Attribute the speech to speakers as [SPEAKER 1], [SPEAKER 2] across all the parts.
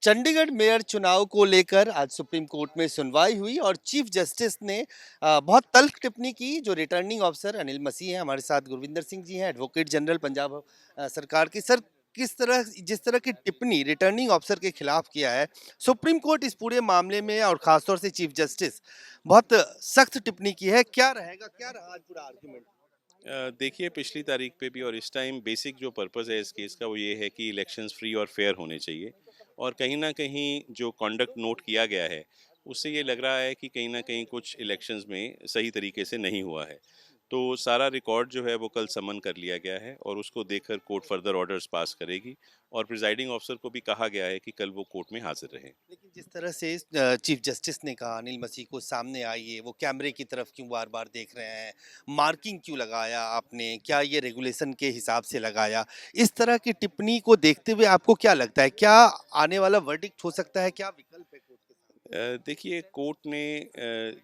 [SPEAKER 1] Chandigarh mayor चुनाव को लेकर आज सुप्रीम कोर्ट में सुनवाई हुई और चीफ जस्टिस ने बहुत तल्ख टिप्पणी की। जो रिटर्निंग ऑफिसर अनिल मसीह हैं, हमारे साथ गुरविंदर सिंह जी हैं, एडवोकेट जनरल पंजाब सरकार के। सर, किस तरह जिस तरह की टिप्पणी रिटर्निंग ऑफिसर के खिलाफ किया है सुप्रीम कोर्ट इस पूरे मामले में, और खासतौर से चीफ जस्टिस बहुत सख्त टिप्पणी की है। क्या रहेगा, क्या रहा आज पूरा आर्गुमेंट?
[SPEAKER 2] देखिए, पिछली तारीख पे भी और इस टाइम बेसिक जो पर्पस है इस केस का वो ये है कि इलेक्शंस फ्री और फेयर होने चाहिए। और कहीं ना कहीं जो कॉन्डक्ट नोट किया गया है उससे ये लग रहा है कि कहीं ना कहीं कुछ इलेक्शंस में सही तरीके से नहीं हुआ है। तो सारा रिकॉर्ड जो है वो कल समन कर लिया गया है और उसको देखकर कोर्ट फर्दर ऑर्डर्स पास करेगी। और प्रिजाइडिंग ऑफिसर को भी कहा गया है कि कल वो कोर्ट में हाजिर रहें।
[SPEAKER 1] लेकिन जिस तरह से चीफ जस्टिस ने कहा अनिल मसीह को, सामने आइए, वो कैमरे की तरफ क्यों बार बार देख रहे हैं, मार्किंग क्यों लगाया आपने, क्या ये रेगुलेशन के हिसाब से लगाया? इस तरह की टिप्पणी को देखते हुए आपको क्या लगता है, क्या आने वाला वर्डिक्ट हो सकता है, क्या विकल्प है कोर्ट के सामने?
[SPEAKER 2] देखिए, कोर्ट ने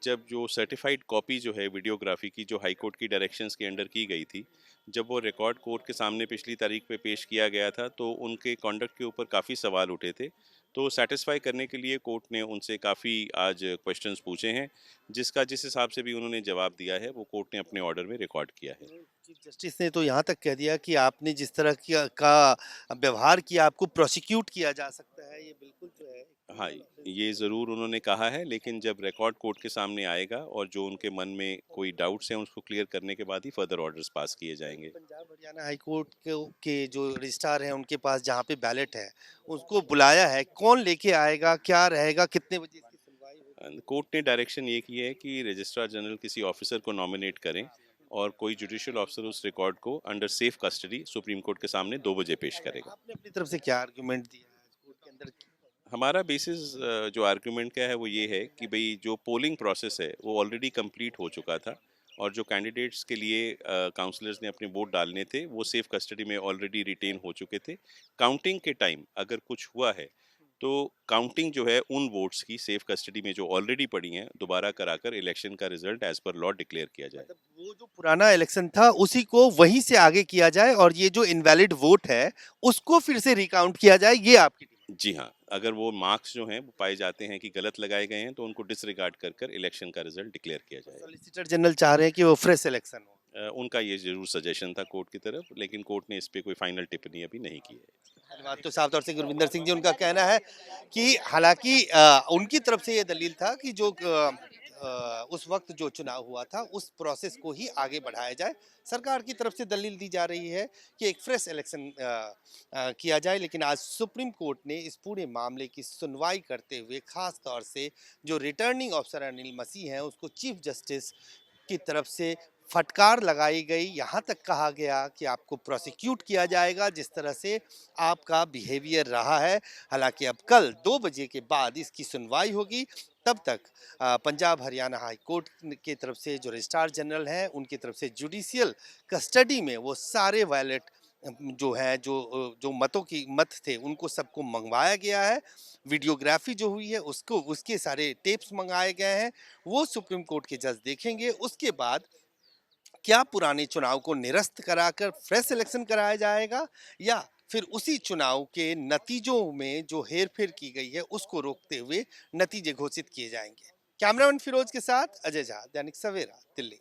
[SPEAKER 2] जब जो सर्टिफाइड कॉपी जो है वीडियोग्राफी की जो हाई कोर्ट की डायरेक्शंस के अंडर की गई थी, जब वो रिकॉर्ड कोर्ट के सामने पिछली तारीख पे पेश किया गया था तो उनके कंडक्ट के ऊपर काफ़ी सवाल उठे थे। तो सेटिस्फाई करने के लिए कोर्ट ने उनसे काफ़ी आज क्वेश्चंस पूछे हैं, जिसका जिस हिसाब से भी उन्होंने जवाब दिया है वो कोर्ट ने अपने ऑर्डर में रिकॉर्ड किया है।
[SPEAKER 1] चीफ जस्टिस ने तो यहाँ तक कह दिया कि आपने जिस तरह का व्यवहार किया, आपको प्रोसिक्यूट किया जा सकता है। ये बिल्कुल जो है एक
[SPEAKER 2] हाँ,
[SPEAKER 1] क्रिमिनल ऑफेंस
[SPEAKER 2] ये ज़रूर उन्होंने कहा है, लेकिन जब रिकॉर्ड कोर्ट के सामने आएगा और जो उनके मन में कोई डाउट्स हैं उसको क्लियर करने के बाद ही फर्दर ऑर्डर्स पास किए
[SPEAKER 1] है। लेकिन
[SPEAKER 2] जाएंगे।
[SPEAKER 1] पंजाब हरियाणा हाई कोर्ट के जो रजिस्ट्रार हैं, उनके पास जहाँ पे बैलेट है, उसको बुलाया है। कौन लेके आएगा, क्या रहेगा, कितने बजे इसकी सुनवाई होगी?
[SPEAKER 2] कोर्ट ने डायरेक्शन ये की है कि रजिस्ट्रार जनरल किसी ऑफिसर को नॉमिनेट करें और कोई जुडिशियल ऑफिसर उस रिकॉर्ड को under safe custody supreme court के सामने 2 बजे पेश करेगा।
[SPEAKER 1] आपने अपनी तरफ से क्या आर्गुमेंट दिया है आज कोर्ट के अंदर?
[SPEAKER 2] हमारा बेसिस जो आर्गुमेंट का है वो ये है कि भाई जो पोलिंग प्रोसेस है वो ऑलरेडी कंप्लीट हो चुका था और जो कैंडिडेट्स के लिए काउंसलर्स ने अपने वोट डालने थे वो सेफ कस्टडी में ऑलरेडी रिटेन हो चुके थे। काउंटिंग के टाइम अगर कुछ हुआ है तो काउंटिंग जो है उन वोट्स की सेफ कस्टडी में जो ऑलरेडी पड़ी हैं दोबारा कराकर इलेक्शन का result as per law declare किया जाए।
[SPEAKER 1] मतलब वो जो पुराना इलेक्शन था उसी को वहीं से आगे किया जाए, और ये जो इनवैलिड वोट है उसको फिर से रिकाउंट किया जाए, ये आपकी डिमांड?
[SPEAKER 2] जी हाँ, अगर वो मार्क्स जो हैं वो पाए जाते हैं कि गलत लगाए गए हैं तो उनको डिसरिगार्ड कर कर इलेक्शन का रिजल्ट डिक्लेयर किया जाएगा।
[SPEAKER 1] सॉलिसिटर जनरल चाह रहे हैं कि वो फ्रेश इलेक्शन हो।
[SPEAKER 2] उनका ये ज़रूर सजेशन था कोर्ट की तरफ, लेकिन कोर्ट ने इस पे कोई फाइनल टिप्पणी अभी नहीं की है।
[SPEAKER 1] धन्यवाद। तो साफ तौर से गुरविंदर सिंह जी, उनका कहना है कि हालांकि उनकी तरफ से ये दलील था कि जो उस वक्त जो चुनाव हुआ था उस प्रोसेस को ही आगे बढ़ाया जाए। सरकार की तरफ से दलील दी जा रही है कि एक फ्रेश इलेक्शन किया जाए। लेकिन आज सुप्रीम कोर्ट ने इस पूरे मामले की सुनवाई करते हुए खास तौर से जो रिटर्निंग ऑफिसर अनिल मसीह हैं उसको चीफ जस्टिस की तरफ से फटकार लगाई गई। यहाँ तक कहा गया कि आपको प्रोसिक्यूट किया जाएगा जिस तरह से आपका बिहेवियर रहा है। हालांकि अब कल 2 बजे के बाद इसकी सुनवाई होगी। तब तक पंजाब हरियाणा हाई कोर्ट की तरफ से जो रजिस्ट्रार जनरल हैं उनकी तरफ से जुडिशियल कस्टडी में वो सारे वैलेट जो है, जो मतों की मत थे, उनको सबको मंगवाया गया है। वीडियोग्राफी जो हुई है उसको, उसके सारे टेप्स मंगाए गए हैं। वो सुप्रीम कोर्ट के जज देखेंगे। उसके बाद क्या पुराने चुनाव को निरस्त कराकर फ्रेश इलेक्शन कराया जाएगा, या फिर उसी चुनाव के नतीजों में जो हेरफेर की गई है उसको रोकते हुए नतीजे घोषित किए जाएंगे। कैमरामैन फिरोज के साथ अजय झा, दैनिक सवेरा, दिल्ली।